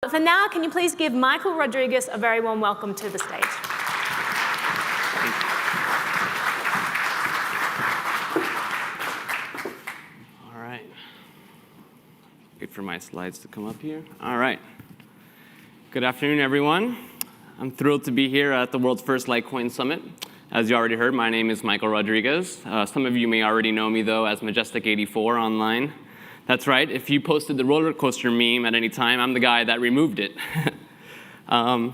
But for now, can you please give Michael Rodríguez a very warm welcome to the stage? All right. Wait for my slides to come up here. All right. Good afternoon, everyone. I'm thrilled to be here at the world's first Litecoin Summit. As you already heard, my name is Michael Rodríguez. Some of you may already know me, though, as Majestic84 online. That's right. If you posted the roller coaster meme at any time, I'm the guy that removed it. So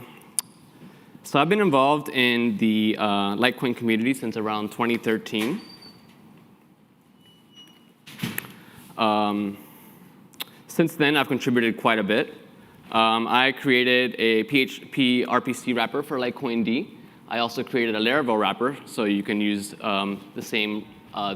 I've been involved in the Litecoin community since around 2013. Since then, I've contributed quite a bit. I created a PHP RPC wrapper for Litecoin D. I also created a Laravel wrapper, so you can use the same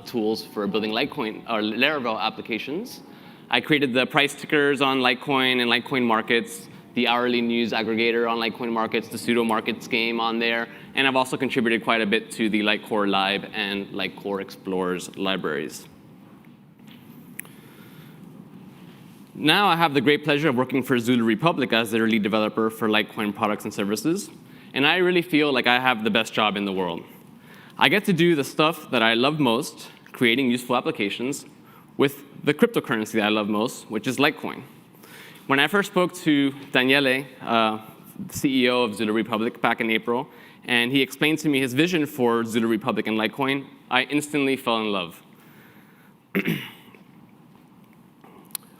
tools for building Litecoin or Laravel applications. I created the price tickers on Litecoin and Litecoin markets, the hourly news aggregator on Litecoin markets, the pseudo markets game on there, and I've also contributed quite a bit to the Litecore Live and Litecore Explorers libraries. Now I have the great pleasure of working for Zulu Republic as their lead developer for Litecoin products and services, and I really feel like I have the best job in the world. I get to do the stuff that I love most, creating useful applications, with the cryptocurrency that I love most, which is Litecoin. When I first spoke to Daniele, the CEO of Zulu Republic, back in April, and he explained to me his vision for Zulu Republic and Litecoin, I instantly fell in love.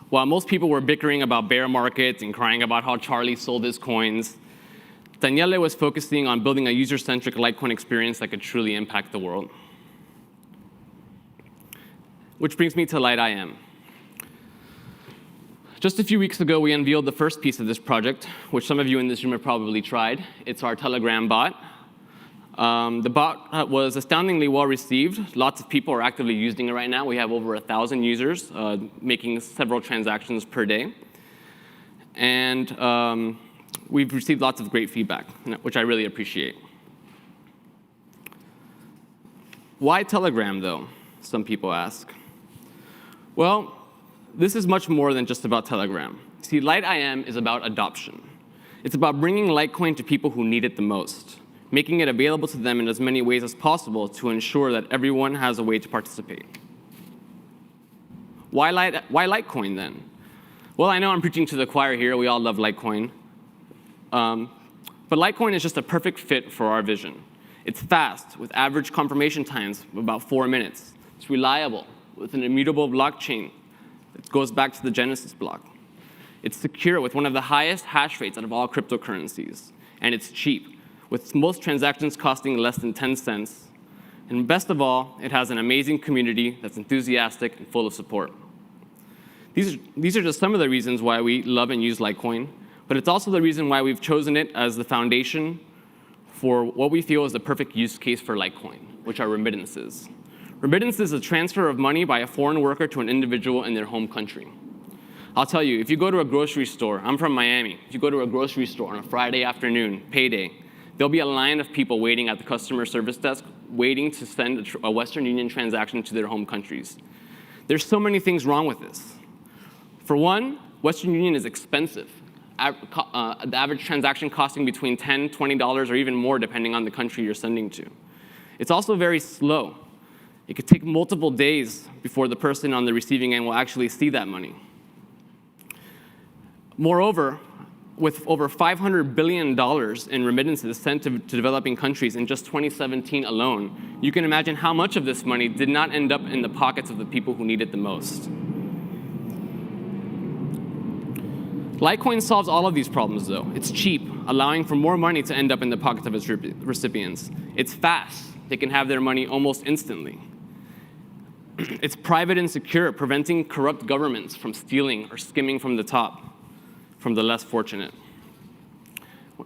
While most people were bickering about bear markets and crying about how Charlie sold his coins, Daniele was focusing on building a user-centric Litecoin experience that could truly impact the world. Which brings me to LiteIM. Just a few weeks ago, we unveiled the first piece of this project, which some of you in this room have probably tried. It's our Telegram bot. The bot was astoundingly well received. Lots of people are actively using it right now. We have over 1,000 users making several transactions per day. And we've received lots of great feedback, which I really appreciate. Why Telegram, though? Some people ask. Well, this is much more than just about Telegram. See, LiteIM is about adoption. It's about bringing Litecoin to people who need it the most, making it available to them in as many ways as possible to ensure that everyone has a way to participate. Why Litecoin, then? Well, I know I'm preaching to the choir here. We all love Litecoin. But Litecoin is just a perfect fit for our vision. It's fast, with average confirmation times of about 4 minutes. It's reliable, with an immutable blockchain that goes back to the Genesis block. It's secure, with one of the highest hash rates out of all cryptocurrencies. And it's cheap, with most transactions costing less than 10 cents. And best of all, it has an amazing community that's enthusiastic and full of support. These are just some of the reasons why we love and use Litecoin, but it's also the reason why we've chosen it as the foundation for what we feel is the perfect use case for Litecoin, which are remittances. Remittance is a transfer of money by a foreign worker to an individual in their home country. I'll tell you, if you go to a grocery store, I'm from Miami, if you go to a grocery store on a Friday afternoon, payday, there'll be a line of people waiting at the customer service desk, waiting to send a Western Union transaction to their home countries. There's so many things wrong with this. For one, Western Union is expensive. The average transaction costing between $10, $20, or even more, depending on the country you're sending to. It's also very slow. It could take multiple days before the person on the receiving end will actually see that money. Moreover, with over $500 billion in remittances sent to developing countries in just 2017 alone, you can imagine how much of this money did not end up in the pockets of the people who need it the most. Litecoin solves all of these problems, though. It's cheap, allowing for more money to end up in the pockets of its recipients. It's fast. They can have their money almost instantly. It's private and secure, preventing corrupt governments from stealing or skimming from the top, from the less fortunate.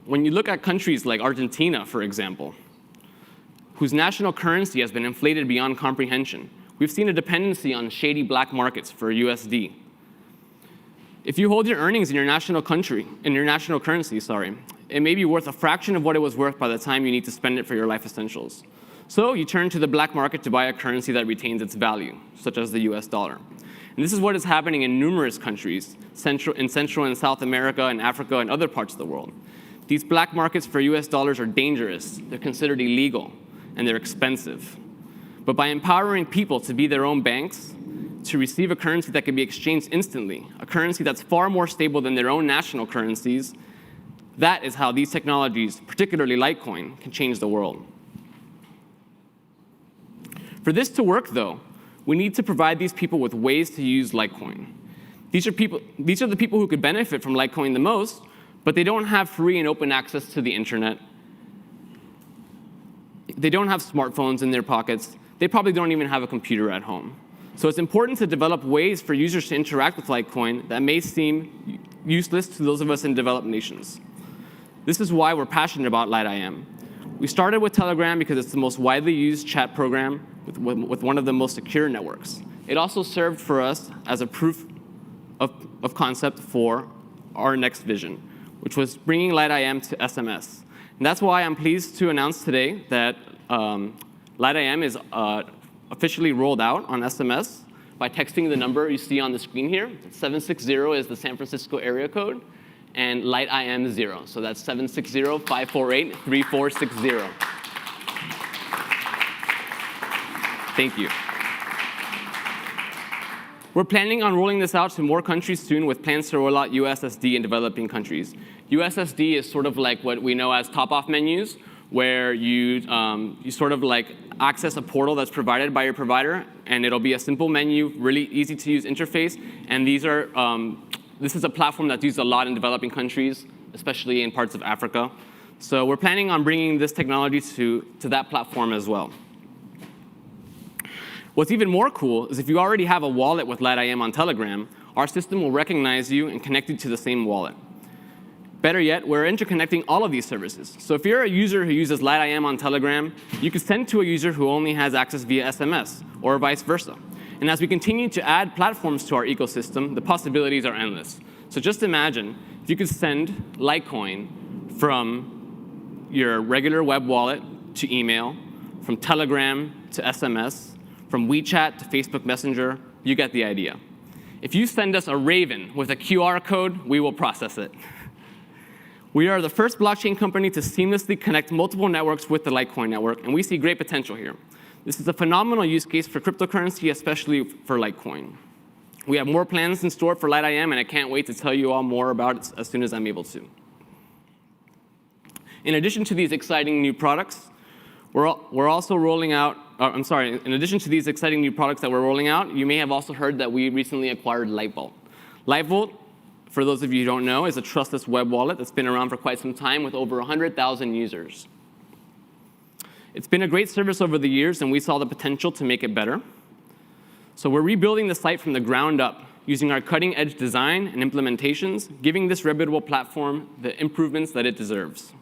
When you look at countries like Argentina, for example, whose national currency has been inflated beyond comprehension, we've seen a dependency on shady black markets for USD. If you hold your earnings in your national currency, it may be worth a fraction of what it was worth by the time you need to spend it for your life essentials. So you turn to the black market to buy a currency that retains its value, such as the US dollar. And this is what is happening in numerous countries, in Central and South America and Africa and other parts of the world. These black markets for US dollars are dangerous, they're considered illegal, and they're expensive. But by empowering people to be their own banks, to receive a currency that can be exchanged instantly, a currency that's far more stable than their own national currencies, that is how these technologies, particularly Litecoin, can change the world. For this to work, though, we need to provide these people with ways to use Litecoin. These are the people who could benefit from Litecoin the most, but they don't have free and open access to the internet. They don't have smartphones in their pockets. They probably don't even have a computer at home. So it's important to develop ways for users to interact with Litecoin that may seem useless to those of us in developed nations. This is why we're passionate about LiteIM. We started with Telegram because it's the most widely used chat program with one of the most secure networks. It also served for us as a proof of concept for our next vision, which was bringing LiteIM to SMS. And that's why I'm pleased to announce today that LiteIM is officially rolled out on SMS by texting the number you see on the screen here. 760 is the San Francisco area code, and LiteIM 0. So that's 760-548-3460. Thank you. We're planning on rolling this out to more countries soon with plans to roll out USSD in developing countries. USSD is sort of like what we know as top-off menus, where you sort of like access a portal that's provided by your provider, and it'll be a simple menu, really easy to use interface. And this is a platform that's used a lot in developing countries, especially in parts of Africa. So we're planning on bringing this technology to that platform as well. What's even more cool is if you already have a wallet with LiteIM on Telegram, our system will recognize you and connect you to the same wallet. Better yet, we're interconnecting all of these services. So if you're a user who uses LiteIM on Telegram, you can send to a user who only has access via SMS, or vice versa. And as we continue to add platforms to our ecosystem, the possibilities are endless. So just imagine if you could send Litecoin from your regular web wallet to email, from Telegram to SMS, from WeChat to Facebook Messenger, you get the idea. If you send us a Raven with a QR code, we will process it. We are the first blockchain company to seamlessly connect multiple networks with the Litecoin network, and we see great potential here. This is a phenomenal use case for cryptocurrency, especially for Litecoin. We have more plans in store for LiteIM, and I can't wait to tell you all more about it as soon as I'm able to. In addition to these exciting new products, we're also rolling out, in addition to these exciting new products that we're rolling out, you may have also heard that we recently acquired LiteVault. LiteVault, for those of you who don't know, is a trustless web wallet that's been around for quite some time with over 100,000 users. It's been a great service over the years, and we saw the potential to make it better. So we're rebuilding the site from the ground up, using our cutting-edge design and implementations, giving this reputable platform the improvements that it deserves.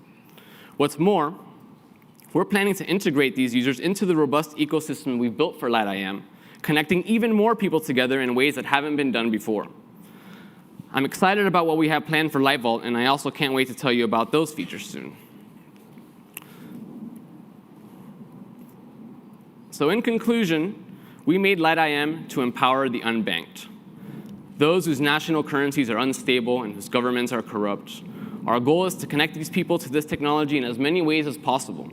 What's more, we're planning to integrate these users into the robust ecosystem we've built for LiteIM, connecting even more people together in ways that haven't been done before. I'm excited about what we have planned for LiteVault, and I also can't wait to tell you about those features soon. So in conclusion, we made LiteIM to empower the unbanked, those whose national currencies are unstable and whose governments are corrupt. Our goal is to connect these people to this technology in as many ways as possible,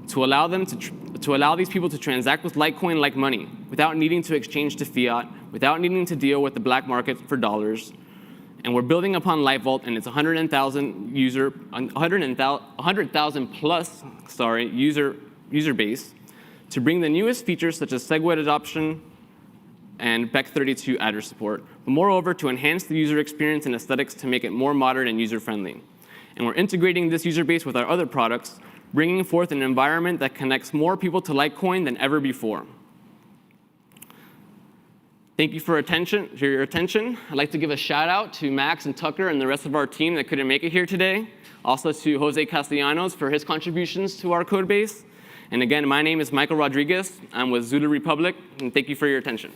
to allow these people to transact with Litecoin like money without needing to exchange to fiat, without needing to deal with the black market for dollars. And we're building upon LiteVault and its 100,000 plus user base to bring the newest features such as SegWit adoption and BEC32 address support, but moreover to enhance the user experience and aesthetics to make it more modern and user-friendly. And we're integrating this user base with our other products, bringing forth an environment that connects more people to Litecoin than ever before. Thank you for your attention. I'd like to give a shout out to Max and Tucker and the rest of our team that couldn't make it here today. Also to Jose Castellanos for his contributions to our code base. And again, my name is Michael Rodríguez. I'm with Zulu Republic, and thank you for your attention.